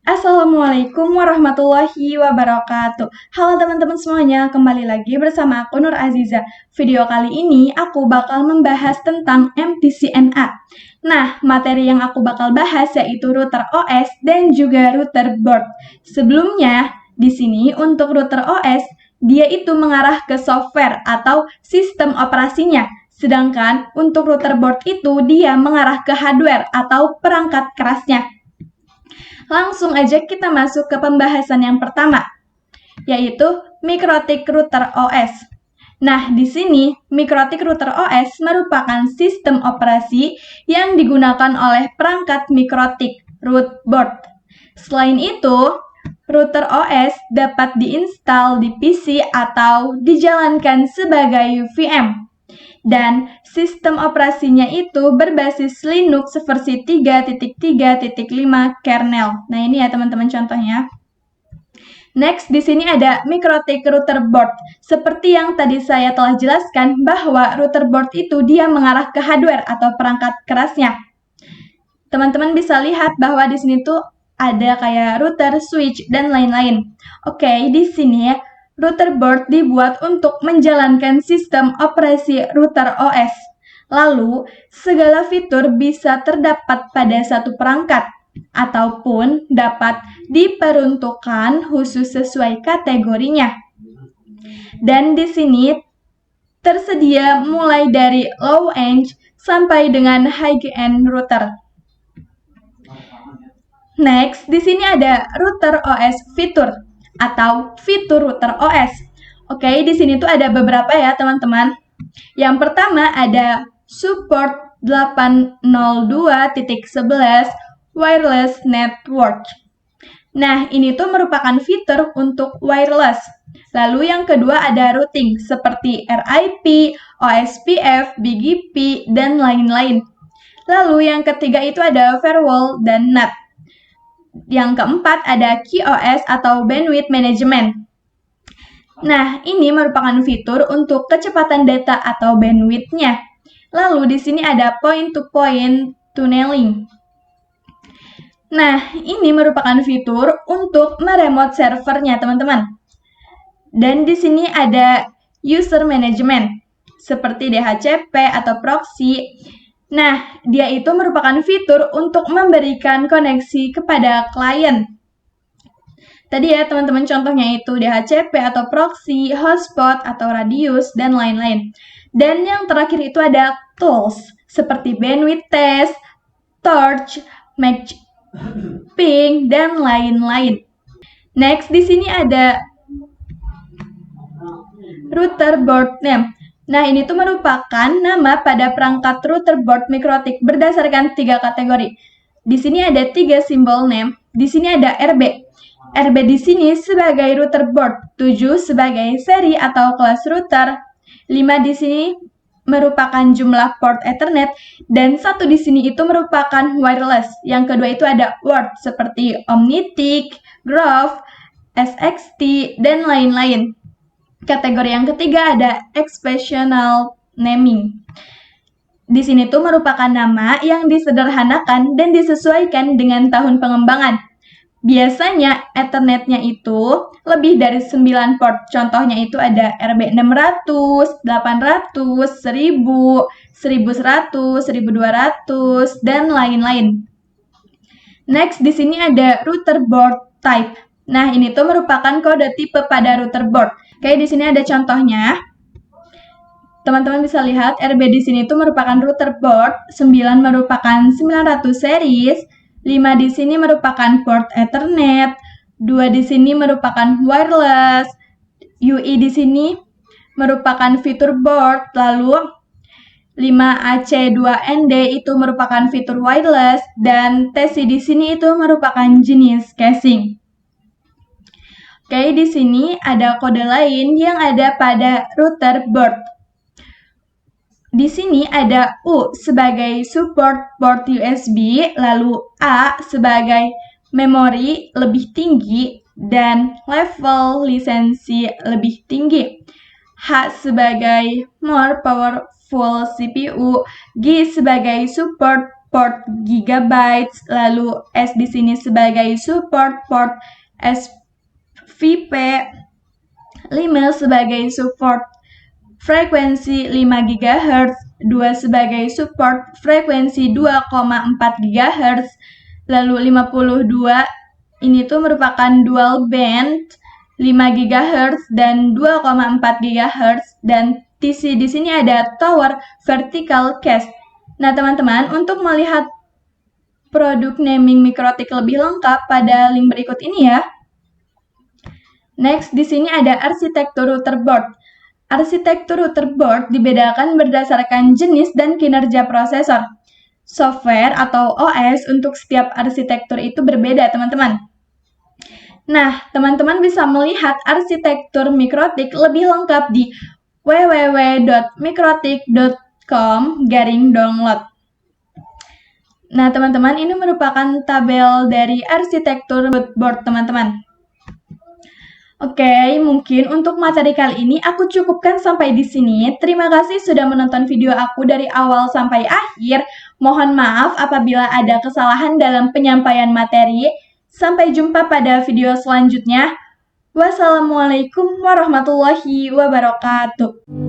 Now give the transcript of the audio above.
Assalamualaikum warahmatullahi wabarakatuh. Halo teman-teman semuanya, kembali lagi bersama aku Nur Aziza. Video kali ini aku bakal membahas tentang MTCNA. Nah, materi yang aku bakal bahas yaitu router OS dan juga router board. Sebelumnya, di sini untuk router OS, dia itu mengarah ke software atau sistem operasinya. Sedangkan untuk router board itu dia mengarah ke hardware atau perangkat kerasnya. Langsung aja kita masuk ke pembahasan yang pertama, yaitu MikroTik Router OS. Nah, di sini MikroTik Router OS merupakan sistem operasi yang digunakan oleh perangkat MikroTik root board. Selain itu, router OS dapat diinstal di PC atau dijalankan sebagai VM. Dan sistem operasinya itu berbasis Linux versi 3.3.5 kernel. Nah, ini ya teman-teman contohnya. Next, di sini ada MikroTik Router Board. Seperti yang tadi saya telah jelaskan bahwa router board itu dia mengarah ke hardware atau perangkat kerasnya. Teman-teman bisa lihat bahwa di sini tuh ada kayak router, switch, dan lain-lain. Oke, di sini router board dibuat untuk menjalankan sistem operasi router OS. Lalu, segala fitur bisa terdapat pada satu perangkat, ataupun dapat diperuntukkan khusus sesuai kategorinya. Dan di sini tersedia mulai dari low-end sampai dengan high-end router. Next, di sini ada router OS fitur atau fitur router OS. Oke, di sini tuh ada beberapa ya teman-teman. Yang pertama ada support 802.11 wireless network. Nah, ini tuh merupakan fitur untuk wireless. Lalu yang kedua ada routing seperti RIP, OSPF, BGP, dan lain-lain. Lalu yang ketiga itu ada firewall dan NAT. Yang keempat ada QoS atau bandwidth management. Nah, ini merupakan fitur untuk kecepatan data atau bandwidth-nya. Lalu di sini ada point-to-point tunneling. Nah, ini merupakan fitur untuk meremote servernya, teman-teman. Dan di sini ada user management seperti DHCP atau proxy. Nah, dia itu merupakan fitur untuk memberikan koneksi kepada klien. Tadi ya teman-teman contohnya itu DHCP atau proxy, hotspot atau radius, dan lain-lain. Dan yang terakhir itu ada tools seperti bandwidth test, torch, match, ping, dan lain-lain. Next, di sini ada router board name. Nah, ini tuh merupakan nama pada perangkat router board MikroTik berdasarkan 3 kategori. Di sini ada 3 simbol name. Di sini ada RB. RB di sini sebagai router board, 7 sebagai seri atau kelas router, 5 di sini merupakan jumlah port Ethernet, dan 1 di sini itu merupakan wireless. Yang kedua itu ada word seperti Omnitic, Graph, SXT, dan lain-lain. Kategori yang ketiga ada expressional naming. Di sini tuh merupakan nama yang disederhanakan dan disesuaikan dengan tahun pengembangan. Biasanya Ethernet-nya itu lebih dari 9 port. Contohnya itu ada RB 600, 800, 1000, 1100, 1200, dan lain-lain. Next, di sini ada router board type. Nah, ini tuh merupakan kode tipe pada router board. Oke, di sini ada contohnya. Teman-teman bisa lihat RB di sini itu merupakan router board, 9 merupakan 900 series, 5 di sini merupakan port Ethernet, 2 di sini merupakan wireless, UI di sini merupakan fitur board, lalu 5AC2ND itu merupakan fitur wireless, dan TC di sini itu merupakan jenis casing. Oke, di sini ada kode lain yang ada pada router board. Di sini ada U sebagai support port USB, lalu A sebagai memori lebih tinggi dan level lisensi lebih tinggi. H sebagai more powerful CPU, G sebagai support port gigabytes, lalu S di sini sebagai support port SVP, 5 sebagai support frekuensi 5 GHz, 2 sebagai support frekuensi 2,4 GHz, lalu 52 ini tuh merupakan dual band 5 GHz dan 2,4 GHz, dan TC di sini ada tower vertical cast. Nah, teman-teman, untuk melihat produk naming Mikrotik lebih lengkap pada link berikut ini ya. Next, di sini ada arsitektur router board. Arsitektur router board dibedakan berdasarkan jenis dan kinerja prosesor. Software atau OS untuk setiap arsitektur itu berbeda, teman-teman. Nah, teman-teman bisa melihat arsitektur Mikrotik lebih lengkap di www.mikrotik.com/download. Nah, teman-teman, ini merupakan tabel dari arsitektur board, teman-teman. Oke, mungkin untuk materi kali ini aku cukupkan sampai di sini. Terima kasih sudah menonton video aku dari awal sampai akhir. Mohon maaf apabila ada kesalahan dalam penyampaian materi. Sampai jumpa pada video selanjutnya. Wassalamualaikum warahmatullahi wabarakatuh.